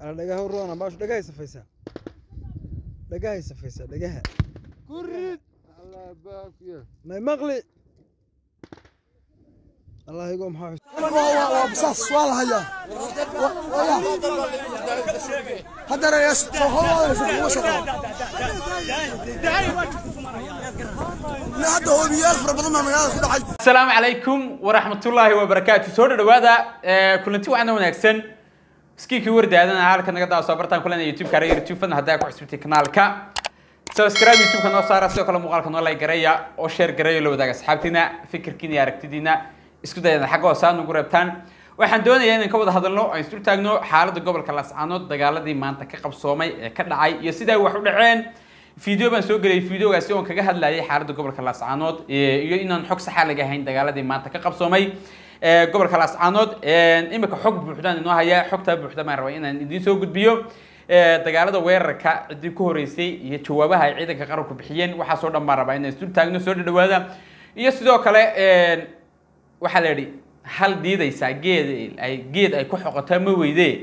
أنا دقها ورونا باش دقها يسفيسها دقها يسفيسها دقها كرد الله باكيه ما مغلي الله يقوم حافظ بصص والله هيا هذا رئيس السلام عليكم ورحمة الله وبركاته. سوري هذا كلنتي وعنا ونكسن سكيكي ورد هذا أنا عارف كنا قد أصابرتان كلنا يوتيوب كارير يوتيوب فن هداك وحسبتي كنال كا سبسكرايب يوتيوب كنا صار سوى كل مقال كنا لايك قرية أو شير قرية لو بدك أصحابتنا فكر كني أركتدينا إسكودا يعني حاجة وصان وقربتان waxaan doonayaa inaan ka wada hadalno ay isku taagno xaaladda gobolka Laascaanood dagaaladii maanta ka qabsoomay ee ka dhacay iyo sida ay wax u dhaceen video baan soo galay videogaasi oo kaga hadlayay xaaladda gobolka Laascaanood iyo inaan xog sax ah laga hayn dagaaladii maanta ka qabsoomay gobolka Laascaanood imika xog buuxdaan inoo haya xogta buuxda ma rabay inaan idin soo gudbiyo dagaalada weerarka cidii ku horeysay iyo jawaabaha ay ciidanka qaranku bixiyeen waxa soo dhammaan rabaa inaan isku taagno soo dhawaada iyo sidoo kale waxa la yiri hal diidaysa geed ay ku xoqotaa ma weydee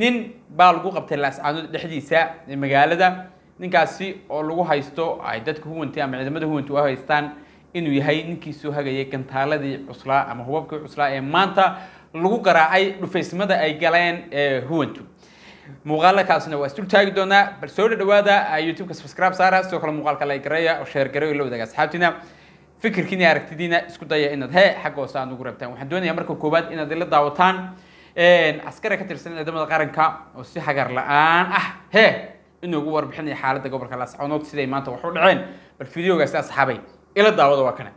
nin baa lagu qabtay Laascaanood dhexdiisa magaalada ninkaasi oo lagu haysto ay dadku huwantay ama ciidamada huwantay u haystaan inuu yahay ninkii soo hagayay gantaaladii cuslaa ama hubabkii cuslaa ee maanta lagu garaacay dhufeysmada ay galeen huwantu muuqaalkaasna waa isku taagi doonaa bal soo dhawaada youtube-ka subscribe saara sidoo kale muuqaalka like gareeya oo share gareeyo la wadaaga asxaabtina fikirkiina aragtidiina isku daya inaad xaq oo saan ugu rabtaan waxaan doonayaa marka koobaad inaad la daawataan askari ka tirsan ciidamada qaranka oo si hagar la'aan ah inuu ugu warbixinayo xaaladda gobolka Laascaanood siday maanta wax u dhaceen bal videogaas asxaabay ila daawada waa kana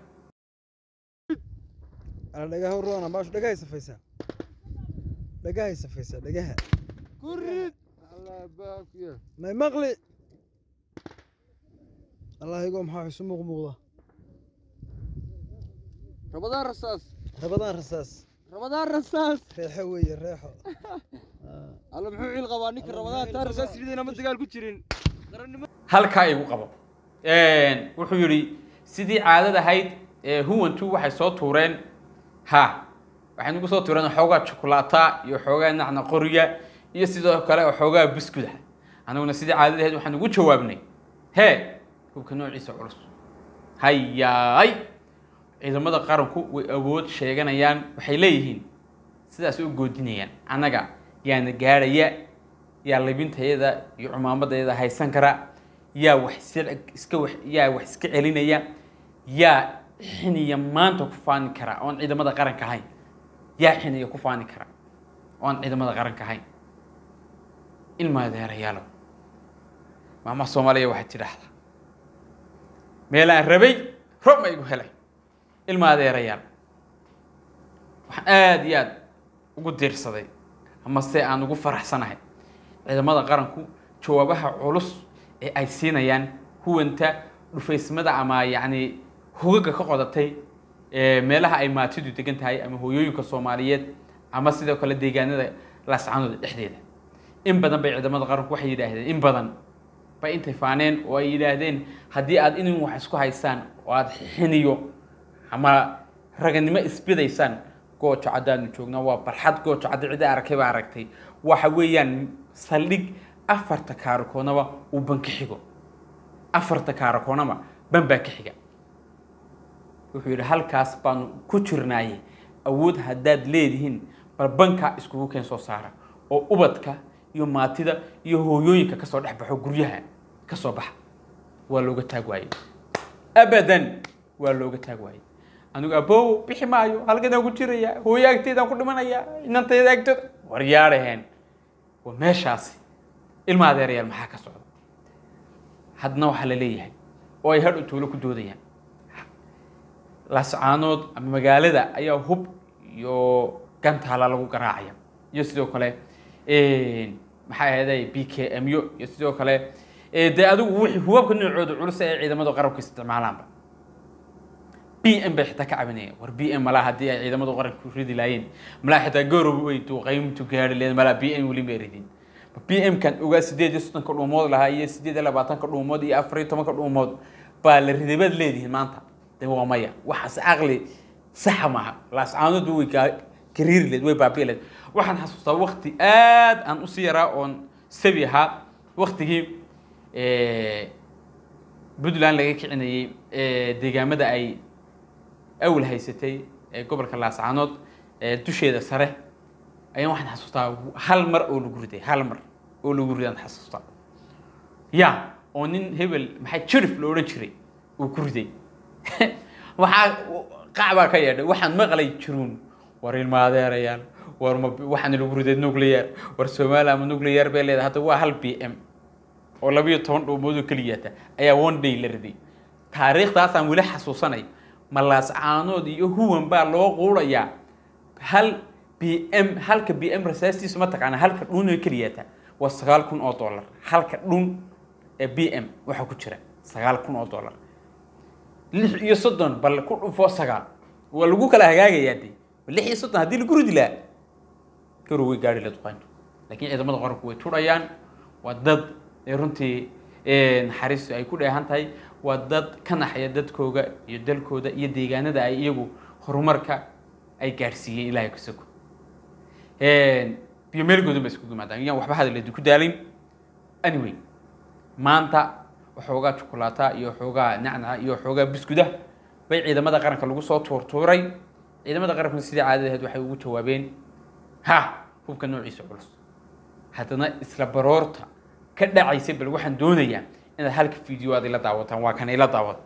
أنا دقها ورونا باش دقها يسفيسها دقها يسفيسها دقها كرد الله باكيه ما مغلي الله يقوم حافظ مغموضة رمضان رصاص رمضان رصاص رمضان رصاص ريحة ويا ريحة الله محوي القوانين رمضان تار رصاص جديد ما تقال كتيرين halka igu qabo wuxuu yiri sidii caadada ahayd huwantu waxay soo tuureen waxaan ugu soo tuureen xoogaa chocolate iyo xoogaa nacna qoriya iyo sidoo kale xoogaa biskuud anaguna sidii caadada ahayd waxaan ugu jawaabnay hubka noociisa culus hayay ciidamada qaranku way awood sheeganayaan waxay leeyihiin sidaas u goodinayaan anaga yaana gaaraya yaa labintayada iyo cumaamadayada haysan kara yaa wax iska celinaya yaa xiniya maanta ku faani kara oon ciidamada qaranka ahayn yaa xiniya ku faani kara oon ciidamada qaranka ahayn ilma adeerayaalo maama Soomaaliya waxay tidhaahdaa meelaan rabay roob ma igu helay ilma adeerayaal waxaan aad iyo aad ugu diirsaday ama se aan ugu faraxsanahay ciidamada qaranku jawaabaha culus ee ay siinayaan huwanta dhufeysmada ama yacni hugaga ka qodatay meelaha ay maatidu degan tahay ama hooyooyinka Soomaaliyeed ama sidoo kale deegaanada Laascaanood dhexdeeda in badan bay ciidamada qaranku waxay yiraahdeen in badan bay intay faaneen oo ay yiraahdeen haddii aad inuu wax isku haysaan oo aad xiniyo ama raganimo isbidaysaan goojo cadaan joogna waa barxad goojo cad cid arkay baa aragtay waxa weeyaan saldhig afarta kaarkoonaba uu banka xigo afarta kaarkoonaba banba ka xiga wuxuu yiri halkaas baan ku jirnaayay awood hadaad leedihiin bal banka iskugu keen soo saara oo ubadka iyo maatida iyo hooyooyinka ka soo dhaxbaxo guryaha ka soo bax waa looga taag waayay abadan waa looga taag waayay anigu abo bixi maayo halkan ugu jiraya hooyaagteeda ku dhimanaya inanteeda agtooda waryaareen waa meeshaasi ilma adeerayaal maxaa ka socda hadna waxa la leeyahay oo ay hadh u tuulo ku doodayaan Laascaanood ama magaalada ayaa hub iyo gantaala lagu garaacaya iyo sidoo kale maxay ahayd BKM iyo sidoo kale adigu wixii hubabka noocooda culus ee ciidamada qaranku isticmaalaan BM bay xitaa ka cabanayeen war BM mala hadii ay ciidamada qaranku ridi laayeen mala xitaa goorob way qiimtu gaari leen mala BM wali meeridin BM kan uga 8 ka dhuumood lahaa iyo 8 ka dhuumood iyo 14 ka dhuumood baa la ridibad leedihiin maanta waa maya waxaas aqli sax ma aha Laascaanood way gariiri leed way baabi'i leed waxaan xasuustaa waqti aad aan u sii yaraa oon sabi ahaa waqtigii Puntland laga kicinayay deegaamada ay awal haysatay gobolka Laascaanood dusheeda sare ayaan waxaan xasuustaa hal mar oo lagu riday aan xasuustaa oo nin hebel maxay jirif loo oran jiray uu ku riday waxaa qacba ka yeedhay waxaan maqlay jiruun war ilmaadeerayaan war waxaan lagu riday nuclear war Soomaaliya ama nuclear bay leedahay hadda waa hal BM oo 12 dhuumood oo kaliya ayaa one day la riday taariikhdaas aan wali xasuusanay ma Laascaanood iyo Huwan baa loo quulayaa hal BM halka BM rasaastiisu ma taqaan halka dhuun oo kaliya waa $9,000 halka dhuun BM waxa ku jira $9,000 $6 bal ku dhufo 9 waa lagu kala hagaagayaa $6 hadii lagu ridi laa karo way gaari la duqaan laakiin ciidamada qaranku way turayaan waa dad runtii naxariis ay ku dheehan tahay waa dad ka naxaya dadkooga iyo dalkooda iyo deegaanada ay iyagu horumarka ay gaarsiiyeen Ilaahay ku soo biyo meelgooda ma isku yimaadaan iyaan waxba hadal ku daalin anyway maanta waxoogaa chocolate iyo waxoogaa nacnac iyo waxoogaa biskuda bay ciidamada qaranka lagu soo tuurtuuray ciidamada qaranka sidii caadadaheed waxay ugu jawaabeen hubka noociisa culus haddana isla baroorta ka dhacaysay bal waxaan doonayaa inaad halka video aad ila daawataan waa kan ila daawad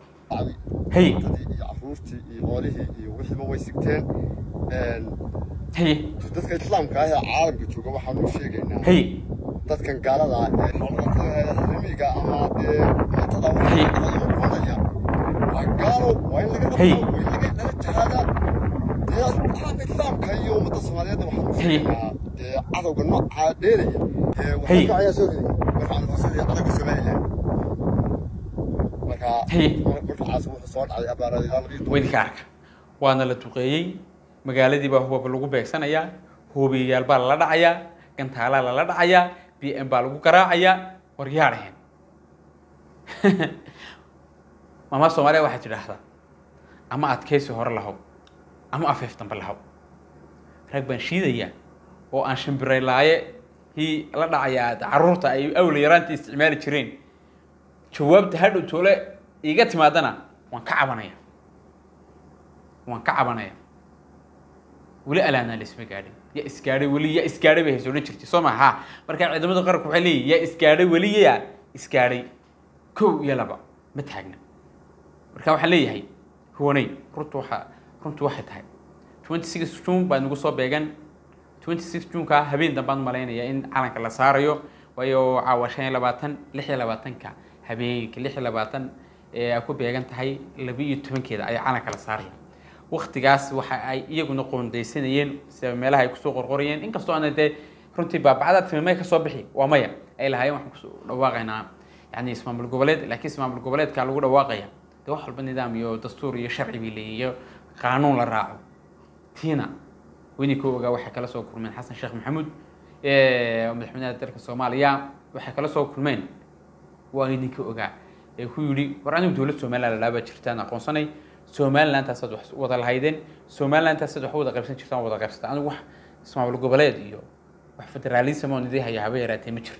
hey caruurtii iyo hoolihii iyo wixiiba way sigteen hey dadka islaamka ah caalamka jooga waxaan u sheegaynaa hey dadkan gaalada ah xorriyadda ama matada waxay waa gaalo waa in laga jahaada islaamka iyo ummadda Soomaaliyeed waxaan u sheegaynaa cadawga nooca dheeraya waxaa ayaa soo riday waxaan u soo riday cadawga Soomaaliyeed markaas wuxuu soo dhacay abaarada weydka arka waana la tuqeeyay magaaladii baa huba lagu beegsanayaa hoobiyaal baa la dhacayaa gantaala la dhacayaa BM baa lagu garaacayaa waryaareen mama Soomaaliya waxa jiraahda ama adkaysi hore lahaw ama afeeftan balahaw rag baan shiidaya oo aan shimbiraylaye la dhacayaa caruurta ay awla yaraantii isticmaali jireen jawaabta hadhow toole iga timaadana waan ka cabanaya wali alaana la isma gaadhin ya isgaadhay bay hayso jirtay Soomaha marka ciidamada qaranku waxay leeyihiin ya isgaadhay kow iyo laba ma taagna marka waxaan leeyahay huwanay runtu waxay tahay 26 June baan ugu soo beegan 26 June ka habeen dambaan maleynaya in calanka la saarayo wayo caawashan 26 ka habeenkii 26 ku beegan tahay 12keeda ay calanka la saarayo waqtigaas waxa ay iyaguna qoondeysanayeen sida meelaha ay ku soo qorqorayeen in kastoo aan runtii baabacada timay ka soo bixi waa maya ay lahaayeen waxaan ku dhawaaqaynaa yani ismaamul goboleed laakiin ismaamul goboleedka lagu dhawaaqaya wax walba nidaam iyo dastuur iyo sharci bi leeyahay qaanuun la raaco tiina wini kooga waxa kala soo kulmeen Xasan Sheekh Maxamuud madaxweynaha dalka Soomaaliya waxa kala soo kulmeen waa idin kooga ku yiri war anigu dawladda Soomaaliya la jirtaan aqoonsanay Soomaaliland taasad wax wada lahaydeen Soomaaliland taasad wax wada qaybsan jirtaan wada qaybsata anigu wax ismaamul goboleed iyo wax federaalism oo nidaamka yahay yaraatay ma jiro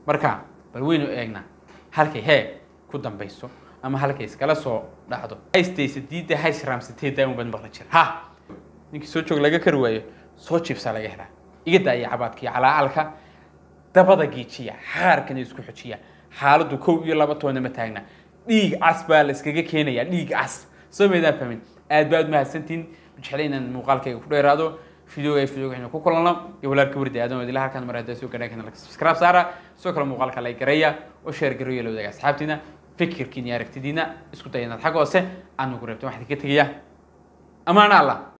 marka bal weynu eegna halkay ku dambayso ama halkay iskala soo dhacdo haystaysa diida hay sharaamsatay daawan bad maqla jir ninkii soo joog laga kari waayo soo jibsa laga helaa iga daayay cabaadkii calaalka dabada giijiya xaarkan isku xujiya xaaladu 1 iyo 2 toona ma taagna dhiig cas baa la iskaga keenaya dhiig cas soo meedaa fahmin aad baad mahadsantiin jixlaynan muuqaalkayga ku dheeraado fiidiyowga waxaan ku kulano walaalka wardi aadan wadi halkan marada soo gaadhay kana subscribe saara soo kala muuqaalka like gareeya oo share gareeya la wadaaga asxaabtina fikirkiina aragtidiina isku dayanaad xaq hoose aan ugu reebto waxaan ka tagayaa amaana Allah